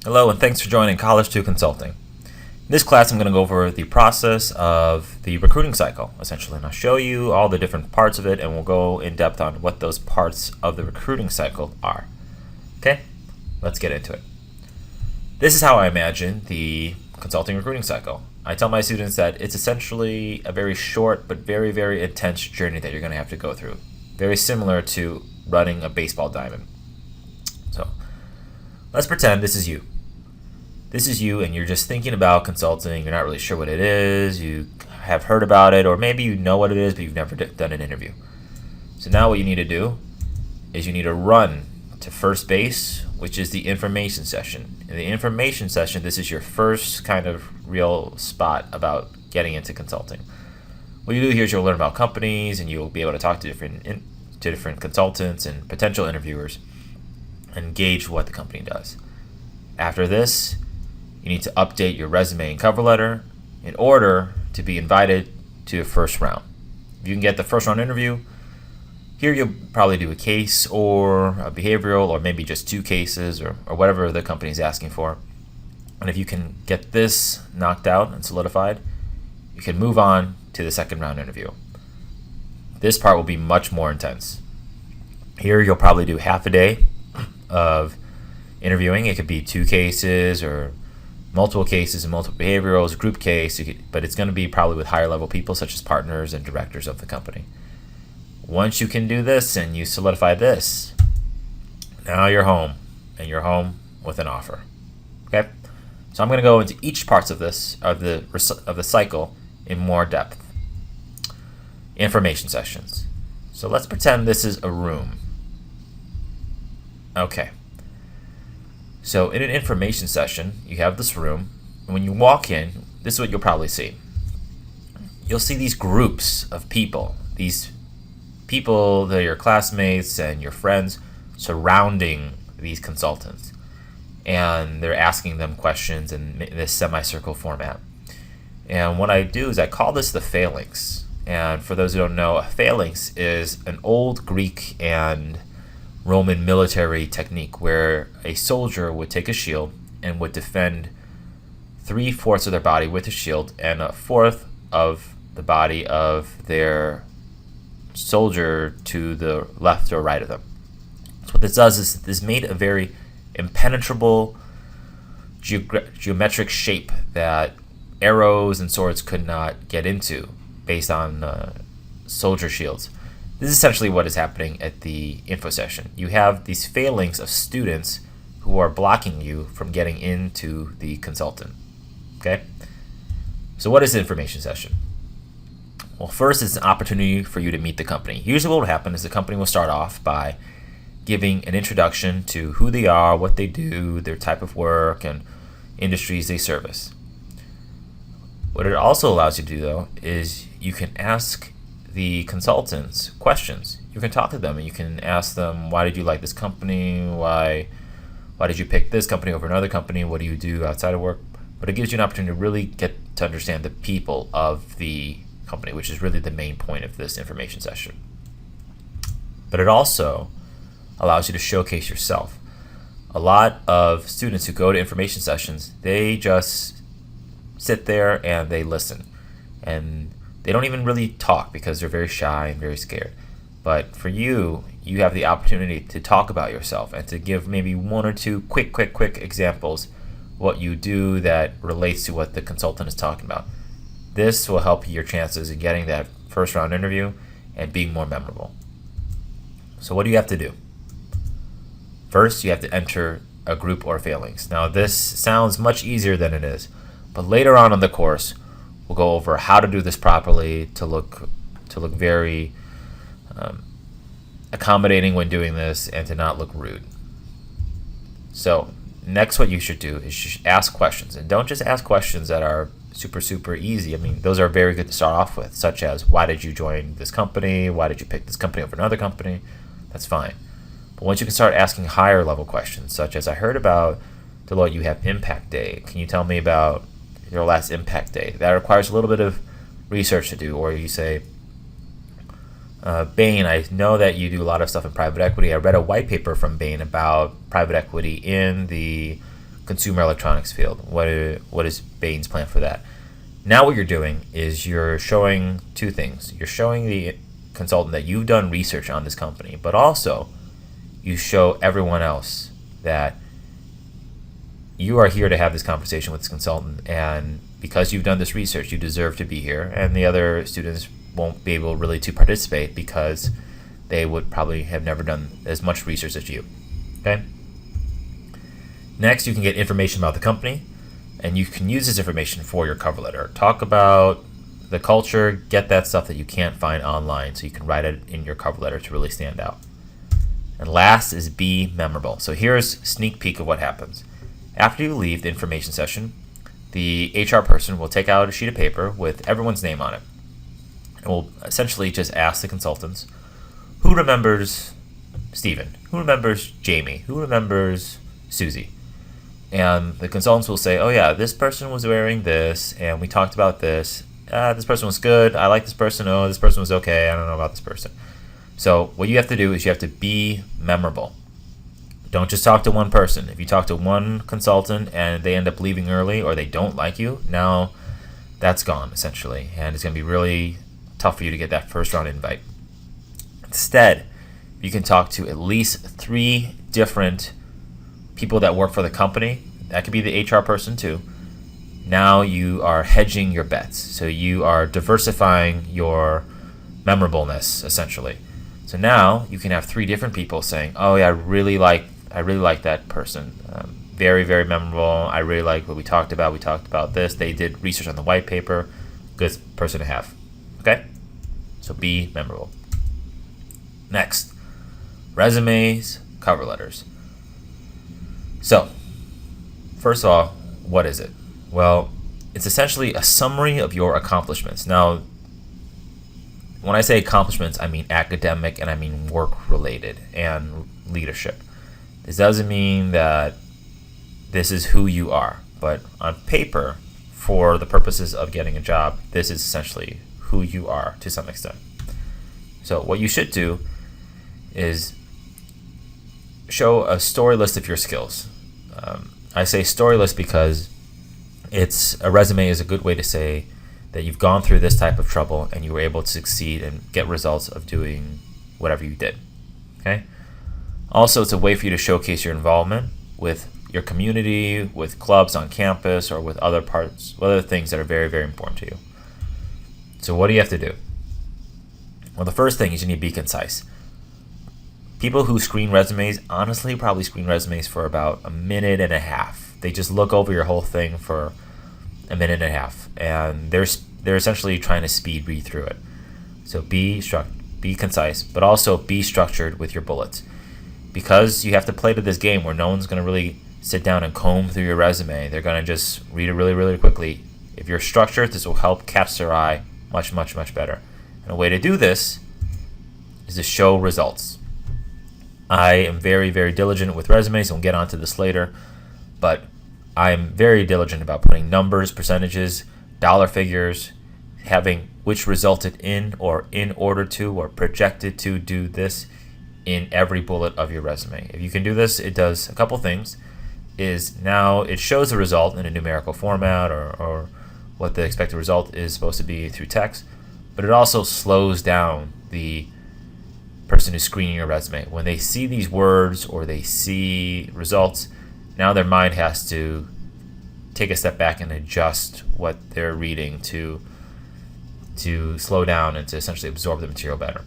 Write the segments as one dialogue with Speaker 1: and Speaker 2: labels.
Speaker 1: Hello and thanks for joining College 2 Consulting. In this class I'm going to go over the process of the recruiting cycle, essentially, and I'll show you all the different parts of it and we'll go in depth on what those parts of the recruiting cycle are. Okay, let's get into it. This is how I imagine the consulting recruiting cycle. I tell my students that it's essentially a very short but very, very intense journey that you're going to have to go through. Very similar to running a baseball diamond. So let's pretend this is you. This is you and you're just thinking about consulting. You're not really sure what it is. You have heard about it, or maybe you know what it is, but you've never done an interview. So now what you need to do is you need to run to first base, which is the information session. In the information session, this is your first kind of real spot about getting into consulting. What you do here is you'll learn about companies and you'll be able to talk to different consultants and potential interviewers and gauge what the company does. After this, you need to update your resume and cover letter in order to be invited to a first round. If you can get the first round interview, here you'll probably do a case or a behavioral or maybe just two cases or whatever the company is asking for. And if you can get this knocked out and solidified, you can move on to the second round interview. This part will be much more intense. Here you'll probably do half a day of interviewing. It could be two cases or multiple cases and multiple behaviorals, group case, but it's going to be probably with higher level people such as partners and directors of the company. Once you can do this and you solidify this, now you're home, and you're home with an offer. Okay, so I'm going to go into each parts of this of the cycle in more depth. Information sessions. So let's pretend this is a room. Okay. So in an information session, you have this room, and when you walk in, this is what you'll probably see. You'll see these groups of people, these people that are your classmates and your friends surrounding these consultants. And they're asking them questions in this semicircle format. And what I do is I call this the phalanx. And for those who don't know, a phalanx is an old Greek and Roman military technique where a soldier would take a shield and would defend 3/4 of their body with a shield and 1/4 of the body of their soldier to the left or right of them. So what this does is this made a very impenetrable geometric shape that arrows and swords could not get into based on soldier shields. This is essentially what is happening at the info session. You have these phalanx of students who are blocking you from getting into the consultant. Okay? So what is the information session? Well, first it's an opportunity for you to meet the company. Usually what will happen is the company will start off by giving an introduction to who they are, what they do, their type of work, and industries they service. What it also allows you to do, though, is you can ask the consultants questions. You can talk to them and you can ask them, why did you like this company? Why did you pick this company over another company? What do you do outside of work? But it gives you an opportunity to really get to understand the people of the company, which is really the main point of this information session. But it also allows you to showcase yourself. A lot of students who go to information sessions, they just sit there and they listen. And they don't even really talk because they're very shy and very scared. But for you, you have the opportunity to talk about yourself and to give maybe one or two quick examples what you do that relates to what the consultant is talking about. This will help your chances in getting that first round interview and being more memorable. So what do you have to do? First, you have to enter a group or phalanx. Now this sounds much easier than it is, but later on in the course, we'll go over how to do this properly to look very accommodating when doing this and to not look rude. So next what you should do is you should ask questions, and don't just ask questions that are super easy. I mean, those are very good to start off with, such as why did you join this company? Why did you pick this company over another company? That's fine. But once you can start asking higher level questions, such as I heard about Deloitte, you have Impact Day. Can you tell me about your last Impact Day? That requires a little bit of research to do. Or you say, Bain, I know that you do a lot of stuff in private equity. I read a white paper from Bain about private equity in the consumer electronics field. What is Bain's plan for that? Now what you're doing is you're showing two things. You're showing the consultant that you've done research on this company, but also you show everyone else that you are here to have this conversation with this consultant, and because you've done this research, you deserve to be here, and the other students won't be able really to participate because they would probably have never done as much research as you. Okay? Next, you can get information about the company, and you can use this information for your cover letter. Talk about the culture, get that stuff that you can't find online so you can write it in your cover letter to really stand out. And last is be memorable. So here's a sneak peek of what happens. After you leave the information session, the HR person will take out a sheet of paper with everyone's name on it. And will essentially just ask the consultants, who remembers Stephen? Who remembers Jamie? Who remembers Susie? And the consultants will say, oh yeah, this person was wearing this, and we talked about this. This person was good. I like this person. Oh, this person was okay. I don't know about this person. So what you have to do is you have to be memorable. Don't just talk to one person. If you talk to one consultant and they end up leaving early or they don't like you, now that's gone essentially, and it's going to be really tough for you to get that first round invite. Instead, you can talk to at least 3 different people that work for the company. That could be the HR person too. Now you are hedging your bets. So you are diversifying your memorableness essentially. So now you can have 3 different people saying, "Oh yeah, I really like that person. Very, very memorable. I really like what we talked about. We talked about this. They did research on the white paper. Good person to have." Okay? So be memorable. Next, resumes, cover letters. So, first of all, what is it? Well, it's essentially a summary of your accomplishments. Now, when I say accomplishments, I mean academic and I mean work-related and leadership. This doesn't mean that this is who you are, but on paper, for the purposes of getting a job, this is essentially who you are to some extent. So what you should do is show a story list of your skills. I say story list because a resume is a good way to say that you've gone through this type of trouble and you were able to succeed and get results of doing whatever you did. Okay? Also, it's a way for you to showcase your involvement with your community, with clubs on campus, or with other things that are very, very important to you. So what do you have to do? Well, the first thing is you need to be concise. People who screen resumes, honestly, probably screen resumes for about a minute and a half. They just look over your whole thing for a minute and a half, and they're essentially trying to speed read through it. So be concise, but also be structured with your bullets. Because you have to play to this game where no one's going to really sit down and comb through your resume. They're going to just read it really, really quickly. If you're structured, this will help catch their eye much, much, much better. And a way to do this is to show results. I am very, very diligent with resumes, and we'll get onto this later, but I am very diligent about putting numbers, percentages, dollar figures, having which resulted in or in order to or projected to do this in every bullet of your resume. If you can do this, it does a couple things. Now it shows the result in a numerical format or what the expected result is supposed to be through text, but it also slows down the person who's screening your resume. When they see these words or they see results, now their mind has to take a step back and adjust what they're reading to slow down and to essentially absorb the material better.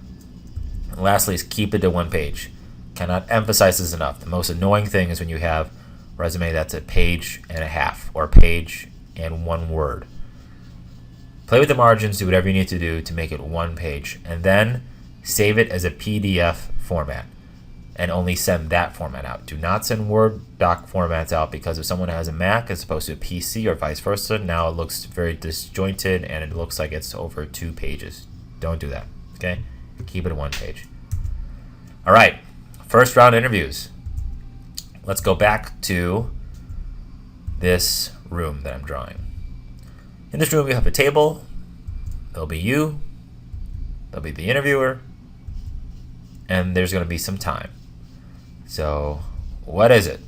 Speaker 1: And lastly is keep it to one page. Cannot emphasize this enough. The most annoying thing is when you have a resume that's a page and a half or a page and 1 word. Play with the margins, do whatever you need to do to make it 1 page, and then save it as a PDF format and only send that format out. Do not send Word doc formats out, because if someone has a Mac as opposed to a PC or vice versa, now it looks very disjointed and it looks like it's over 2 pages. Don't do that, okay? Keep it 1 page. All right, first round interviews. Let's go back to this room that I'm drawing. In this room, you have a table. There'll be you. There'll be the interviewer. And there's going to be some time. So, what is it?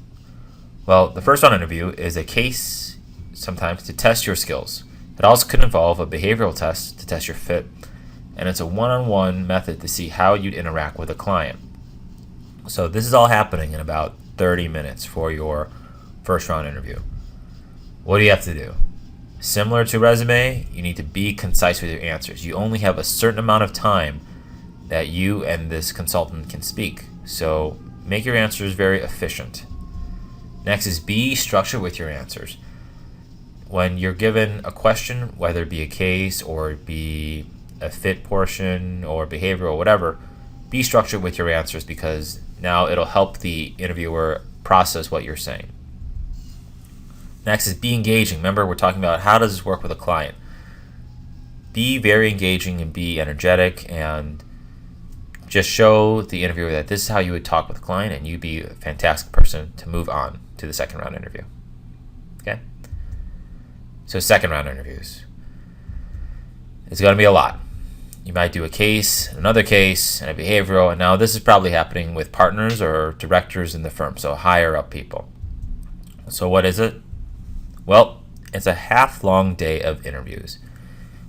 Speaker 1: Well, the first round interview is a case sometimes to test your skills. It also could involve a behavioral test to test your fit, and it's a one-on-one method to see how you'd interact with a client. So this is all happening in about 30 minutes for your first round interview. What do you have to do? Similar to resume, you need to be concise with your answers. You only have a certain amount of time that you and this consultant can speak, so make your answers very efficient. Next is be structured with your answers. When you're given a question, whether it be a case or it be a fit portion or behavioral or whatever, be structured with your answers because now it'll help the interviewer process what you're saying. Next is be engaging. Remember, we're talking about how does this work with a client. Be very engaging and be energetic and just show the interviewer that this is how you would talk with a client and you'd be a fantastic person to move on to the second round interview. Okay? So second round interviews. It's going to be a lot. You might do a case, another case, and a behavioral, and now this is probably happening with partners or directors in the firm, so higher up people. So what is it? Well, it's a half-long day of interviews.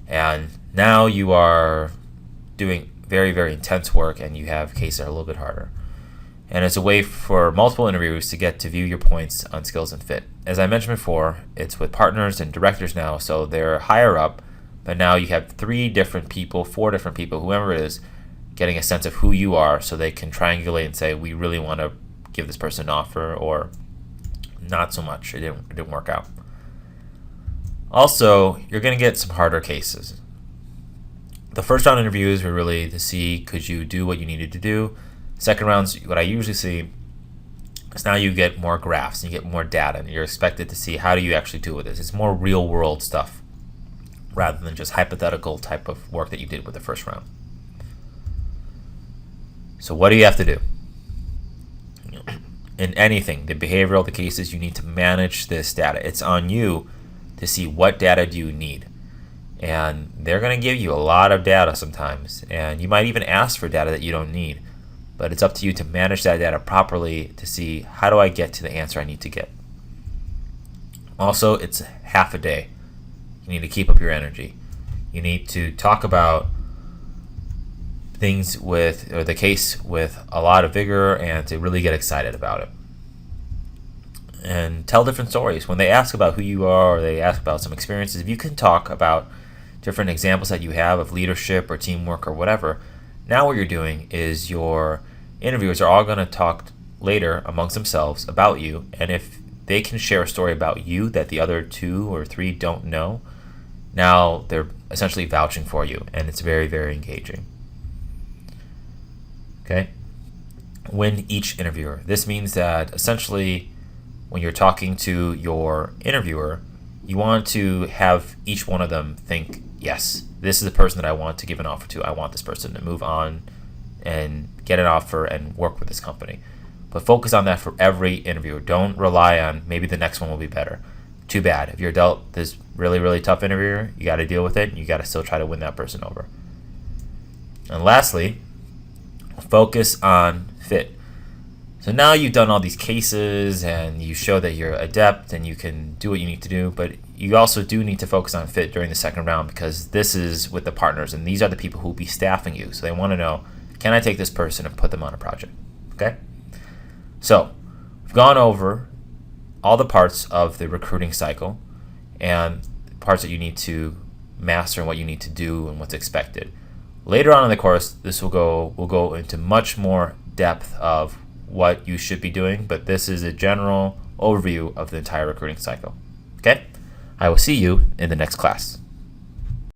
Speaker 1: And now you are doing very, very intense work and you have cases that are a little bit harder. And it's a way for multiple interviewers to get to view your points on skills and fit. As I mentioned before, it's with partners and directors now, so they're higher up, but now you have 3 different people, 4 different people, whoever it is, getting a sense of who you are so they can triangulate and say, we really want to give this person an offer, or not so much, it didn't work out. Also, you're going to get some harder cases. The first round interviews were really to see could you do what you needed to do. Second rounds, what I usually see is now you get more graphs and you get more data and you're expected to see how do you actually do with this. It's more real world stuff rather than just hypothetical type of work that you did with the first round. So what do you have to do? In anything, the behavioral, the cases, you need to manage this data. It's on you to see what data do you need. And they're going to give you a lot of data sometimes. And you might even ask for data that you don't need. But it's up to you to manage that data properly to see how do I get to the answer I need to get. Also, it's half a day. You need to keep up your energy. You need to talk about things with, or the case with a lot of vigor and to really get excited about it. And tell different stories. When they ask about who you are or they ask about some experiences, if you can talk about different examples that you have of leadership or teamwork or whatever, now what you're doing is your interviewers are all going to talk later amongst themselves about you, and if they can share a story about you that the other 2 or 3 don't know, now they're essentially vouching for you, and it's very, very engaging. Okay? Win each interviewer. This means that essentially when you're talking to your interviewer, you want to have each one of them think, yes, this is the person that I want to give an offer to. I want this person to move on and get an offer and work with this company. But focus on that for every interviewer. Don't rely on maybe the next one will be better. Too bad. If you're dealt this really, really tough interviewer, you got to deal with it and you got to still try to win that person over. And lastly, focus on fit. So now you've done all these cases and you show that you're adept and you can do what you need to do, but you also do need to focus on fit during the second round because this is with the partners and these are the people who will be staffing you. So they want to know, can I take this person and put them on a project? Okay? So we've gone over all the parts of the recruiting cycle and parts that you need to master and what you need to do and what's expected. Later on in the course, we'll go into much more depth of what you should be doing, but this is a general overview of the entire recruiting cycle. Okay? I will see you in the next class.